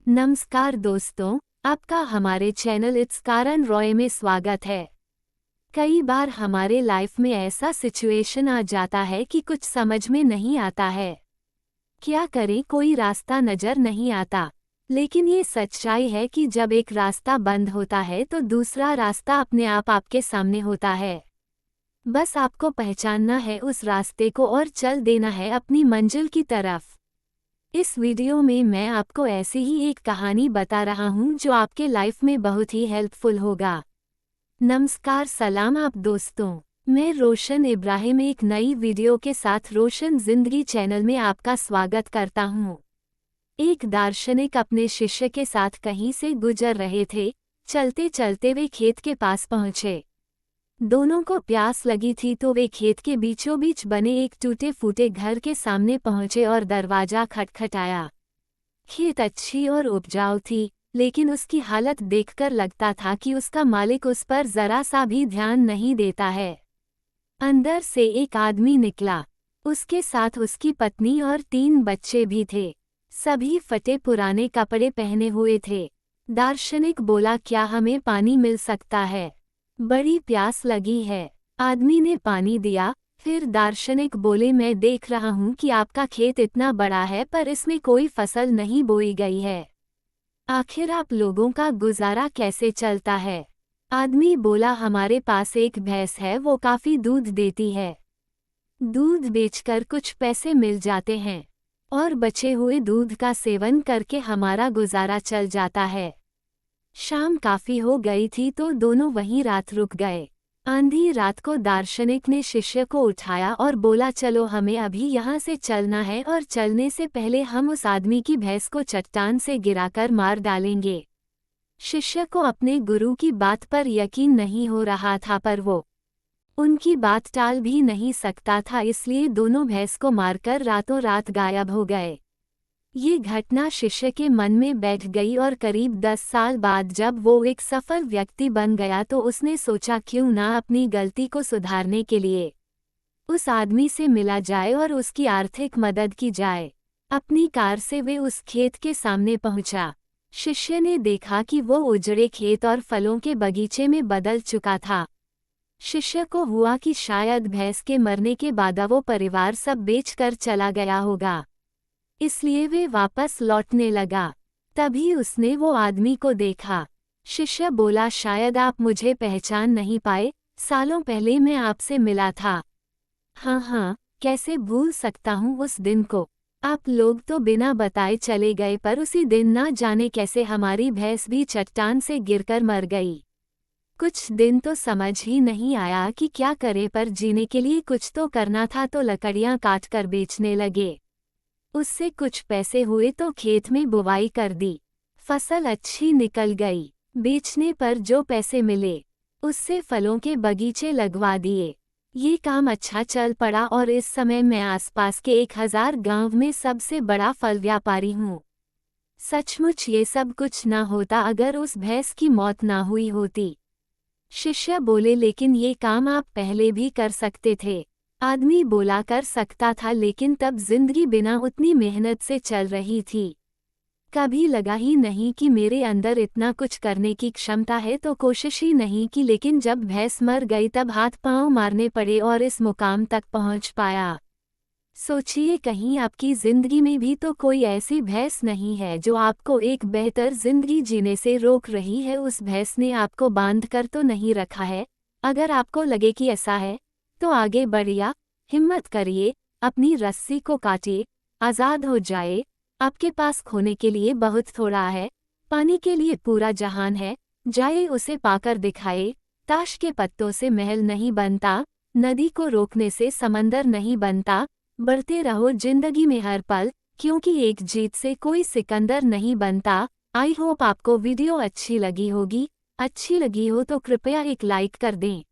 नमस्कार दोस्तों, आपका हमारे चैनल इट्स कारण रॉय में स्वागत है। कई बार हमारे लाइफ में ऐसा सिचुएशन आ जाता है कि कुछ समझ में नहीं आता है। क्या करें, कोई रास्ता नजर नहीं आता। लेकिन ये सच्चाई है कि जब एक रास्ता बंद होता है तो दूसरा रास्ता अपने आप आपके सामने होता है। बस आपको पहचानना है उस रास्ते को और चल देना है अपनी मंजिल की तरफ। इस वीडियो में मैं आपको ऐसी ही एक कहानी बता रहा हूँ जो आपके लाइफ में बहुत ही हेल्पफुल होगा। नमस्कार, सलाम आप दोस्तों। मैं रोशन इब्राहिम एक नई वीडियो के साथ रोशन जिंदगी चैनल में आपका स्वागत करता हूँ। एक दार्शनिक अपने शिष्य के साथ कहीं से गुजर रहे थे। चलते चलते वे खेत के पास पहुँचे। दोनों को प्यास लगी थी तो वे खेत के बीचों बीच बने एक टूटे फूटे घर के सामने पहुंचे और दरवाजा खटखटाया। खेत अच्छी और उपजाऊ थी, लेकिन उसकी हालत देखकर लगता था कि उसका मालिक उस पर जरा सा भी ध्यान नहीं देता है। अंदर से एक आदमी निकला। उसके साथ उसकी पत्नी और 3 बच्चे भी थे। सभी फटे पुराने कपड़े पहने हुए थे। दार्शनिक बोला, क्या हमें पानी मिल सकता है? बड़ी प्यास लगी है। आदमी ने पानी दिया। फिर दार्शनिक बोले, मैं देख रहा हूँ कि आपका खेत इतना बड़ा है पर इसमें कोई फसल नहीं बोई गई है। आखिर आप लोगों का गुजारा कैसे चलता है? आदमी बोला, हमारे पास एक भैंस है, वो काफी दूध देती है। दूध बेचकर कुछ पैसे मिल जाते हैं और बचे हुए दूध का सेवन करके हमारा गुजारा चल जाता है। शाम काफी हो गई थी तो दोनों वहीं रात रुक गए। आंधी रात को दार्शनिक ने शिष्य को उठाया और बोला, चलो हमें अभी यहाँ से चलना है और चलने से पहले हम उस आदमी की भैंस को चट्टान से गिराकर मार डालेंगे। शिष्य को अपने गुरु की बात पर यकीन नहीं हो रहा था, पर वो उनकी बात टाल भी नहीं सकता था, इसलिए दोनों भैंस को मारकर रातों रात गायब हो गए। ये घटना शिष्य के मन में बैठ गई और करीब 10 साल बाद जब वो एक सफल व्यक्ति बन गया तो उसने सोचा, क्यों ना अपनी गलती को सुधारने के लिए उस आदमी से मिला जाए और उसकी आर्थिक मदद की जाए। अपनी कार से वे उस खेत के सामने पहुंचा। शिष्य ने देखा कि वो उजड़े खेत और फलों के बगीचे में बदल चुका था। शिष्य को हुआ कि शायद भैंस के मरने के बाद वो परिवार सब बेचकर चला गया होगा, इसलिए वे वापस लौटने लगा। तभी उसने वो आदमी को देखा। शिष्य बोला, शायद आप मुझे पहचान नहीं पाए, सालों पहले मैं आपसे मिला था। हाँ, कैसे भूल सकता हूँ उस दिन को। आप लोग तो बिना बताए चले गए, पर उसी दिन ना जाने कैसे हमारी भैंस भी चट्टान से गिरकर मर गई। कुछ दिन तो समझ ही नहीं आया कि क्या करें, पर जीने के लिए कुछ तो करना था तो लकड़ियाँ काट कर बेचने लगे। उससे कुछ पैसे हुए तो खेत में बुवाई कर दी। फसल अच्छी निकल गई। बेचने पर जो पैसे मिले उससे फलों के बगीचे लगवा दिए। ये काम अच्छा चल पड़ा और इस समय मैं आसपास के 1000 गांव में सबसे बड़ा फल व्यापारी हूँ। सचमुच ये सब कुछ ना होता अगर उस भैंस की मौत ना हुई होती। शिष्य बोले, लेकिन ये काम आप पहले भी कर सकते थे। आदमी बोला, कर सकता था, लेकिन तब जिंदगी बिना उतनी मेहनत से चल रही थी। कभी लगा ही नहीं कि मेरे अंदर इतना कुछ करने की क्षमता है, तो कोशिश ही नहीं की। लेकिन जब भैंस मर गई तब हाथ पांव मारने पड़े और इस मुकाम तक पहुंच पाया। सोचिए, कहीं आपकी जिंदगी में भी तो कोई ऐसी भैंस नहीं है जो आपको एक बेहतर जिंदगी जीने से रोक रही है। उस भैंस ने आपको बांध कर तो नहीं रखा है। अगर आपको लगे कि ऐसा है तो आगे बढ़िए, हिम्मत करिए, अपनी रस्सी को काटिए, आज़ाद हो जाए। आपके पास खोने के लिए बहुत थोड़ा है, पाने के लिए पूरा जहान है। जाए उसे पाकर दिखाए। ताश के पत्तों से महल नहीं बनता, नदी को रोकने से समंदर नहीं बनता। बढ़ते रहो जिंदगी में हर पल, क्योंकि एक जीत से कोई सिकंदर नहीं बनता। आई होप आपको वीडियो अच्छी लगी होगी। अच्छी लगी हो तो कृपया एक लाइक कर दें।